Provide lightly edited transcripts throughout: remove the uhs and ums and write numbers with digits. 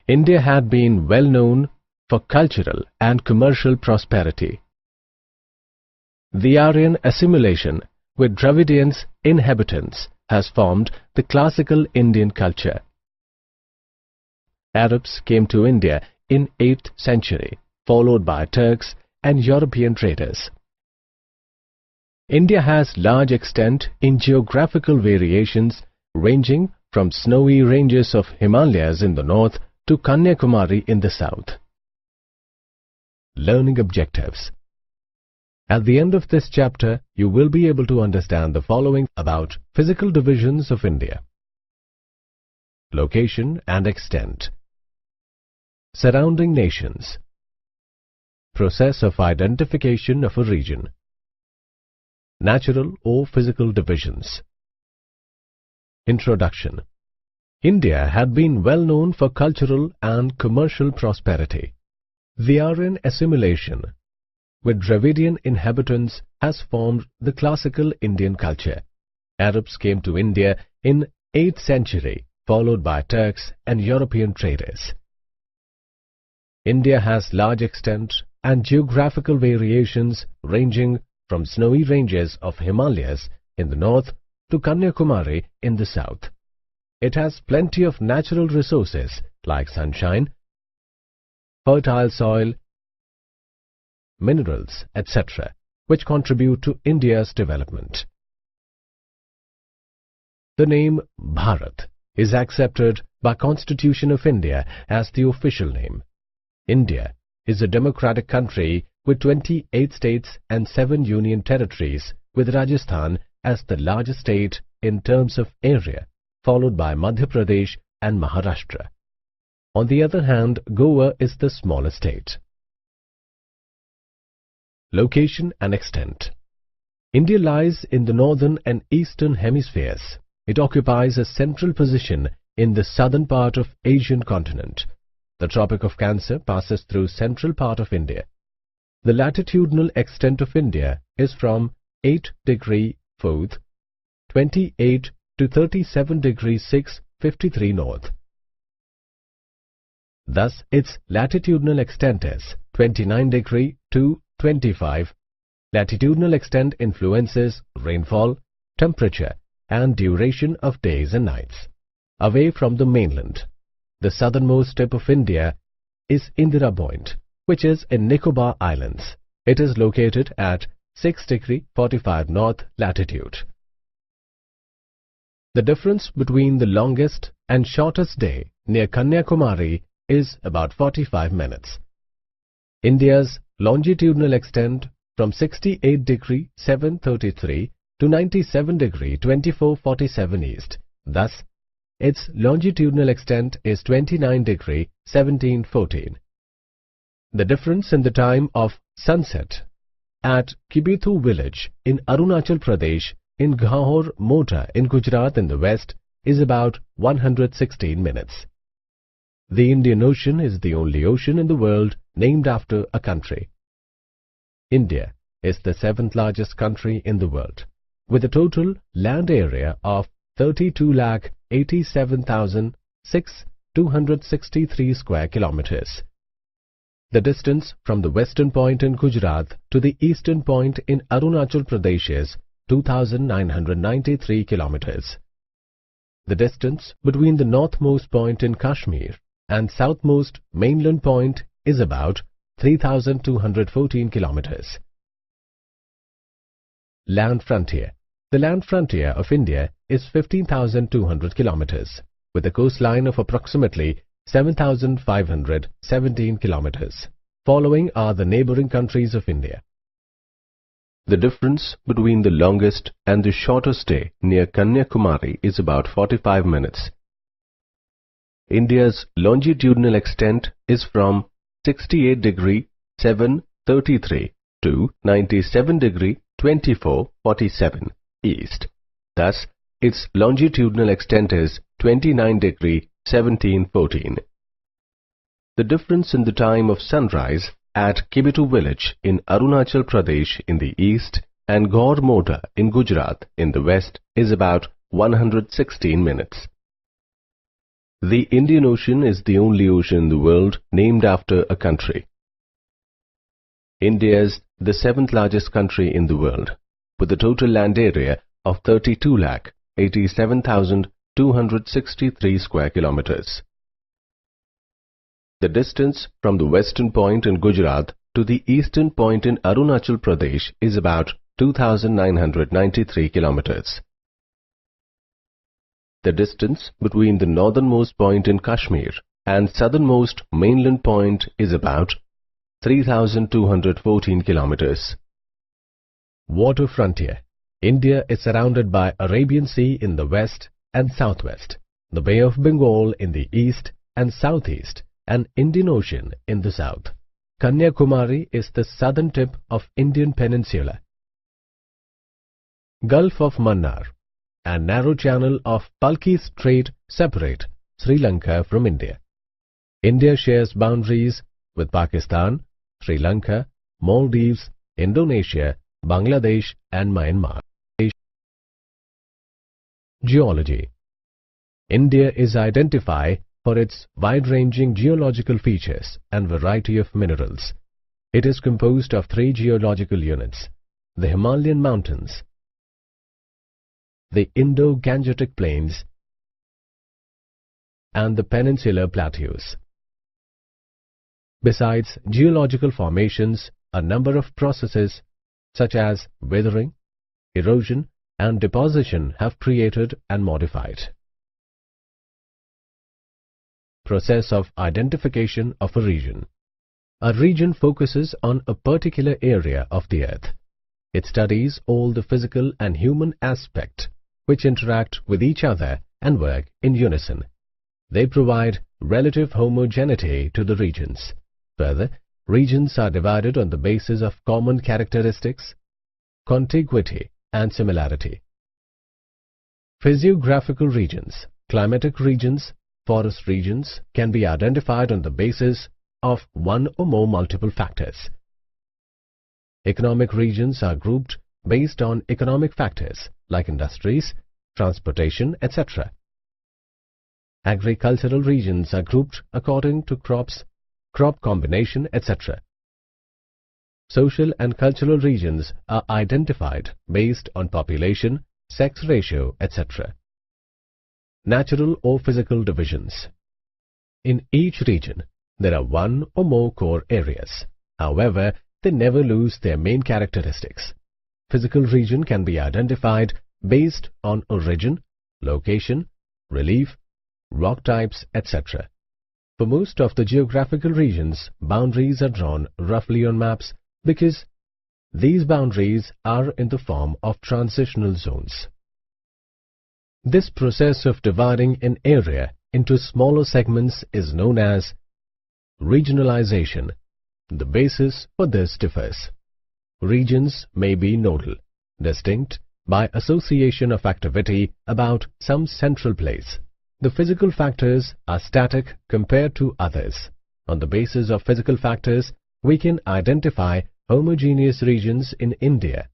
India had been well known for cultural and commercial prosperity. The Aryan assimilation with Dravidians inhabitants has formed the classical Indian culture. Arabs came to India in 8th century, followed by Turks and European traders. India has large extent in geographical variations ranging from snowy ranges of Himalayas in the north to Kanyakumari in the south. Learning objectives. At the end of this chapter, you will be able to understand the following about physical divisions of India. Location and extent. Surrounding nations. Process of identification of a region. Natural or physical divisions. Introduction. India had been well known for cultural and commercial prosperity. The Aryan assimilation with Dravidian inhabitants has formed the classical Indian culture. Arabs came to India in 8th century, followed by Turks and European traders. India has large extent and geographical variations ranging from snowy ranges of Himalayas in the north to Kanyakumari in the south. It has plenty of natural resources like sunshine, fertile soil, minerals, etc., which contribute to India's development. The name Bharat is accepted by Constitution of India as the official name. India is a democratic country with 28 states and 7 union territories, with Rajasthan as the largest state in terms of area, followed by Madhya Pradesh and Maharashtra. On the other hand, Goa is the smallest state. Location and extent. India lies in the northern and eastern hemispheres. It occupies a central position in the southern part of Asian continent. The Tropic of Cancer passes through central part of India. The latitudinal extent of India is from 8 degree 4th, 28 to 37 degree 6, 53 north. Thus, its latitudinal extent is 29 degree to 25. Latitudinal extent influences rainfall, temperature and duration of days and nights. Away from the mainland, the southernmost tip of India is Indira Point, which is in Nicobar Islands. It is located at 6 degree 45 north latitude. The difference between the longest and shortest day near Kanyakumari is about 45 minutes. India's longitudinal extent from 68 degree 733 to 97 degree 2447 east. Thus, its longitudinal extent is 29 degree 1714. The difference in the time of sunset at Kibithu village in Arunachal Pradesh in Ghahor Mota in Gujarat in the west is about 116 minutes. The Indian Ocean is the only ocean in the world named after a country. India is the 7th largest country in the world, with a total land area of 32,87,263 square kilometers. The distance from the western point in Gujarat to the eastern point in Arunachal Pradesh is 2,993 kilometers. The distance between the northmost point in Kashmir and southmost mainland point is about 3,214 kilometers. Land frontier. The land frontier of India is 15,200 kilometers, with a coastline of approximately 7,517 kilometers. Following are the neighboring countries of India. The difference between the longest and the shortest day near Kanyakumari is about 45 minutes. India's longitudinal extent is from 68 degree 733 to 97 degree 2447 east. Thus, its longitudinal extent is 29 degree 1714. The difference in the time of sunrise at Kibithu village in Arunachal Pradesh in the east and Gaur Mota in Gujarat in the west is about 116 minutes. The Indian Ocean is the only ocean in the world named after a country. India is the seventh largest country in the world, with a total land area of 32,87,263 square kilometers. The distance from the western point in Gujarat to the eastern point in Arunachal Pradesh is about 2,993 kilometers. The distance between the northernmost point in Kashmir and southernmost mainland point is about 3,214 kilometers. Water frontier. India is surrounded by Arabian Sea in the west and southwest, the Bay of Bengal in the east and southeast, and Indian Ocean in the south. Kanyakumari is the southern tip of Indian peninsula. Gulf of Mannar and narrow channel of Palki Strait separate Sri Lanka from India. India shares boundaries with Pakistan, Sri Lanka, Maldives, Indonesia, Bangladesh and Myanmar. Geology. India is identified for its wide-ranging geological features and variety of minerals. It is composed of three geological units: the Himalayan mountains, the Indo-Gangetic plains, and the peninsular plateaus. Besides geological formations, a number of processes such as weathering, erosion, and deposition have created and modified. Process of identification of a region. A region focuses on a particular area of the earth. It studies all the physical and human aspects which interact with each other and work in unison. They provide relative homogeneity to the regions. Further, regions are divided on the basis of common characteristics, contiguity, and similarity. Physiographical regions, climatic regions, forest regions can be identified on the basis of one or more multiple factors. Economic regions are grouped based on economic factors like industries, transportation, etc. Agricultural regions are grouped according to crops, crop combination, etc. Social and cultural regions are identified based on population, sex ratio, etc. Natural or physical divisions. In each region, there are one or more core areas. However, they never lose their main characteristics. Physical region can be identified based on origin, location, relief, rock types, etc. For most of the geographical regions, boundaries are drawn roughly on maps because these boundaries are in the form of transitional zones. This process of dividing an area into smaller segments is known as regionalization. The basis for this differs. Regions may be nodal, distinct by association of activity about some central place. The physical factors are static compared to others. On the basis of physical factors, we can identify homogeneous regions in India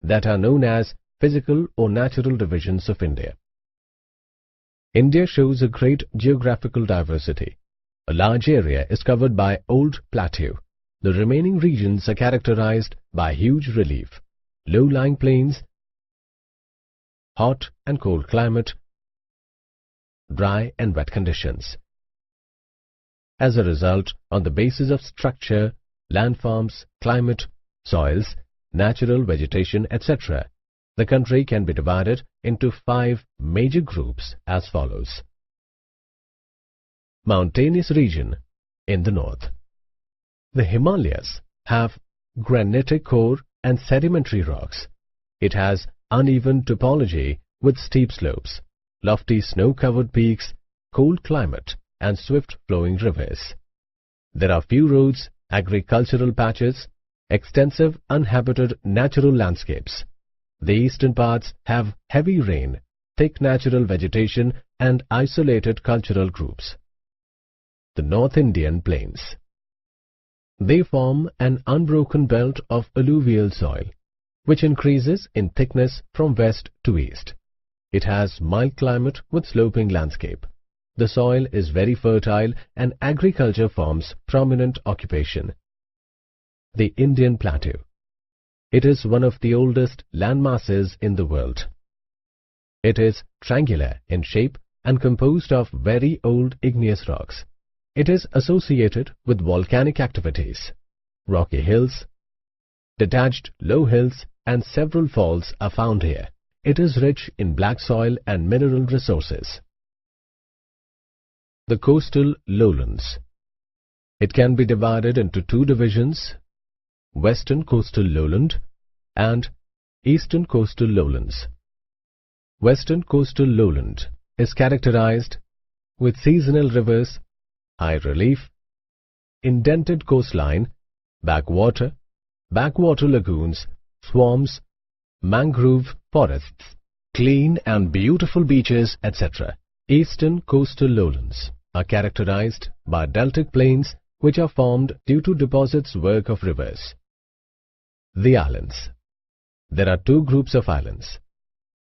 that are known as physical or natural divisions of India. India shows a great geographical diversity. A large area is covered by old plateau. The remaining regions are characterized by huge relief, low-lying plains, hot and cold climate, dry and wet conditions. As a result, on the basis of structure, landforms, climate, soils, natural vegetation, etc., the country can be divided into 5 major groups as follows. Mountainous region in the north. The Himalayas have granitic core and sedimentary rocks. It has uneven topology with steep slopes, lofty snow-covered peaks, cold climate, and swift-flowing rivers. There are few roads, agricultural patches, extensive uninhabited natural landscapes. The eastern parts have heavy rain, thick natural vegetation, and isolated cultural groups. The North Indian plains. They form an unbroken belt of alluvial soil, which increases in thickness from west to east. It has mild climate with sloping landscape. The soil is very fertile and agriculture forms prominent occupation. The Indian Plateau. It is one of the oldest landmasses in the world. It is triangular in shape and composed of very old igneous rocks. It is associated with volcanic activities. Rocky hills, detached low hills and several falls are found here. It is rich in black soil and mineral resources. The coastal lowlands. It can be divided into two divisions: Western Coastal Lowland and Eastern Coastal Lowlands. Western Coastal Lowland is characterized with seasonal rivers, high relief, indented coastline, backwater lagoons, swamps, mangrove forests, clean and beautiful beaches, etc. Eastern Coastal Lowlands are characterized by deltic plains which are formed due to deposits work of rivers. The islands. There are two groups of islands: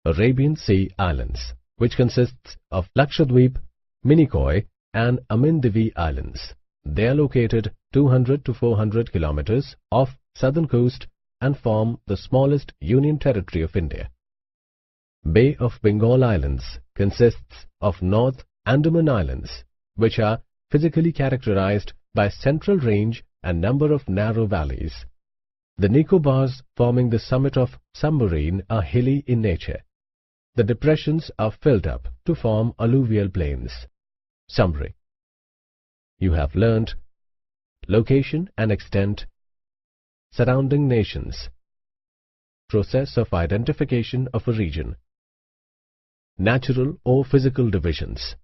Arabian Sea Islands, which consists of Lakshadweep, Minicoy and Amindivi Islands. They are located 200 to 400 kilometers off southern coast and form the smallest union territory of India. Bay of Bengal Islands consists of North Andaman Islands, which are physically characterized by central range and number of narrow valleys. The Nicobars forming the summit of submarine are hilly in nature. The depressions are filled up to form alluvial plains. Summary. You have learnt location and extent, surrounding nations, process of identification of a region, natural or physical divisions.